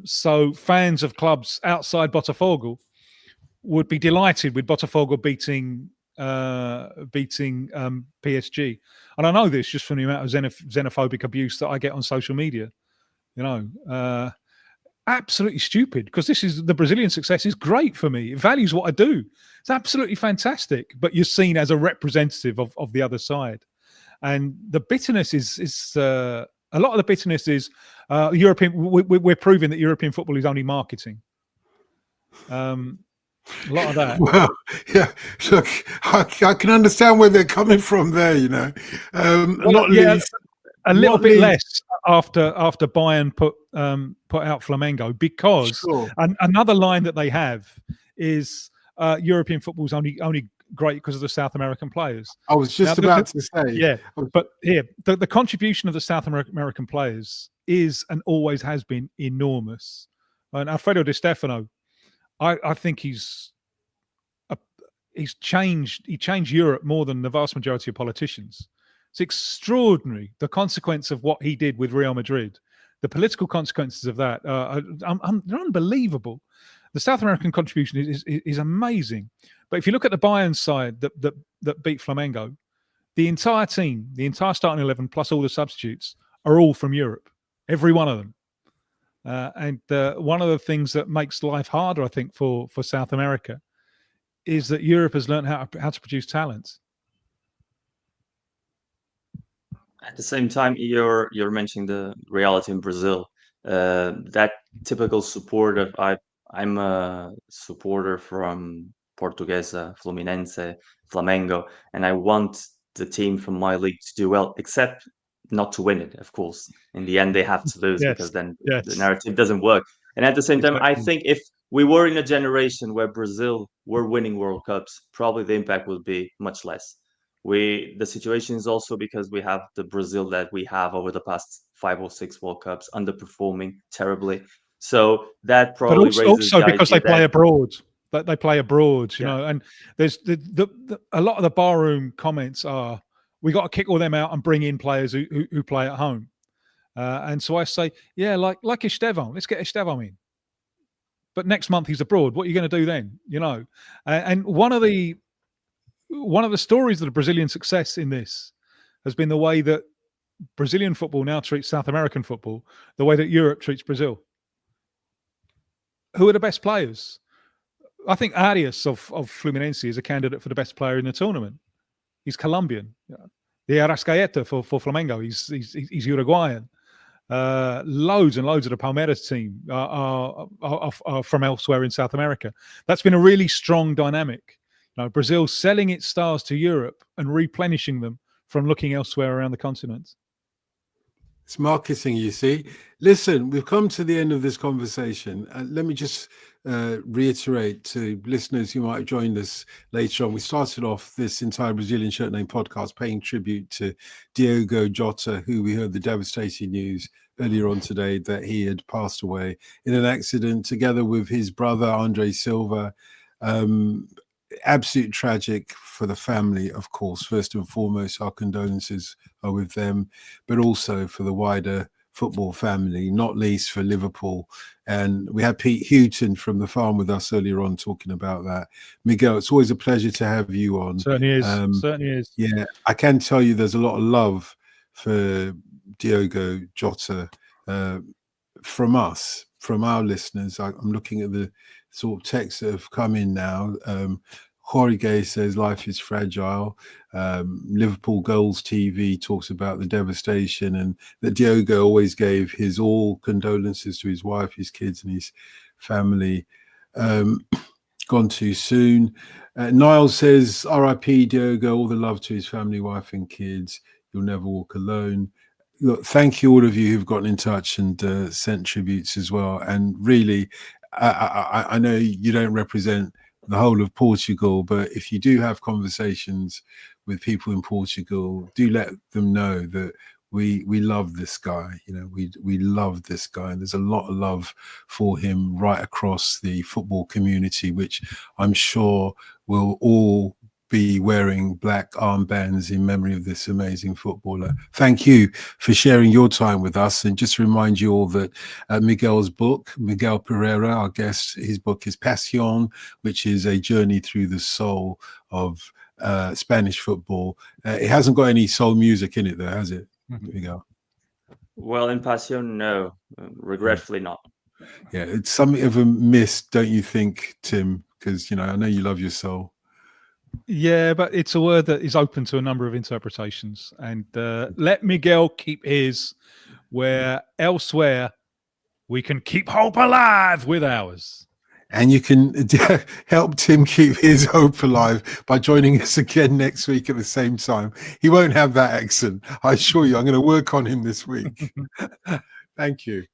So fans of clubs outside Botafogo would be delighted with Botafogo beating PSG. And I know this just from the amount of xenophobic abuse that I get on social media. You know, absolutely stupid, because this is the Brazilian success is great for me. It values what I do. It's absolutely fantastic, but you're seen as a representative of the other side. And the bitterness is a lot of the bitterness is European. We're proving that European football is only marketing. A lot of that. Well, yeah. Look, I can understand where they're coming from there. You know, not least. A little bit less after Bayern put out Flamengo, because another line that they have is European football's only great because of the South American players. I was just about to say, yeah, but here the contribution of the South American players is and always has been enormous. And Alfredo Di Stefano, I think he's changed Europe more than the vast majority of politicians. It's extraordinary, the consequence of what he did with Real Madrid. The political consequences of that are unbelievable. The South American contribution is amazing. But if you look at the Bayern side that beat Flamengo, the entire team, the entire starting 11 plus all the substitutes are all from Europe, every one of them. And one of the things that makes life harder, I think, for South America is that Europe has learned how to produce talent. At the same time, you're mentioning the reality in Brazil. That typical support of I'm a supporter from Portuguesa, Fluminense, Flamengo, and I want the team from my league to do well, except not to win it, of course. In the end, they have to lose because then the narrative doesn't work. And at the same time, I think if we were in a generation where Brazil were winning World Cups, probably the impact would be much less. The situation is also because we have the Brazil that we have over the past 5 or 6 World Cups underperforming terribly. So that probably but also because they play abroad. That they play abroad, you know. And there's a lot of the barroom comments are, we got to kick all them out and bring in players who play at home. And so I say, yeah, like Estevan, let's get Estevan in. But next month he's abroad. What are you going to do then? You know. And one of the stories of the Brazilian success in this has been the way that Brazilian football now treats South American football, the way that Europe treats Brazil. Who are the best players? I think Arias of Fluminense is a candidate for the best player in the tournament. He's Colombian. The Arrascaeta for Flamengo, he's Uruguayan. Loads and loads of the Palmeiras team are from elsewhere in South America. That's been a really strong dynamic. You know, Brazil selling its stars to Europe and replenishing them from looking elsewhere around the continent. It's marketing, you see. Listen, we've come to the end of this conversation. Let me just reiterate to listeners who might have joined us later on. We started off this entire Brazilian Shirt Name podcast paying tribute to Diogo Jota, who we heard the devastating news earlier on today that he had passed away in an accident together with his brother, Andrew Silva. absolutely tragic for the family, of course. First and foremost, our condolences are with them, but also for the wider football family, not least for Liverpool. And we had Pete Hooton from the farm with us earlier on talking about that. Miguel, it's always a pleasure to have you on. Certainly is. Certainly is. Yeah, I can tell you there's a lot of love for Diogo Jota from us, from our listeners. I'm looking at the sort of texts that have come in now. Jorge says life is fragile. Liverpool Goals TV talks about the devastation, and that Diogo always gave his all condolences to his wife, his kids, and his family. Gone too soon. Niall says, R.I.P. Diogo, all the love to his family, wife, and kids. You'll never walk alone. Look, thank you all of you who've gotten in touch and sent tributes as well. And really, I know you don't represent the whole of Portugal, but if you do have conversations with people in Portugal, do let them know that we love this guy. You know, we love this guy, and there's a lot of love for him right across the football community, which I'm sure will all be wearing black armbands in memory of this amazing footballer. Thank you for sharing your time with us. And just to remind you all that Miguel's book, Miguel Pereira, our guest, his book is Pasión, which is a journey through the soul of Spanish football. It hasn't got any soul music in it though, has it, Miguel? Well, in Pasión, no, regretfully not. Yeah, it's something of a miss, don't you think, Tim? Because, you know, I know you love your soul. Yeah, but it's a word that is open to a number of interpretations. And let Miguel keep his, where elsewhere we can keep hope alive with ours. And you can help Tim keep his hope alive by joining us again next week at the same time. He won't have that accent, I assure you. I'm going to work on him this week. Thank you.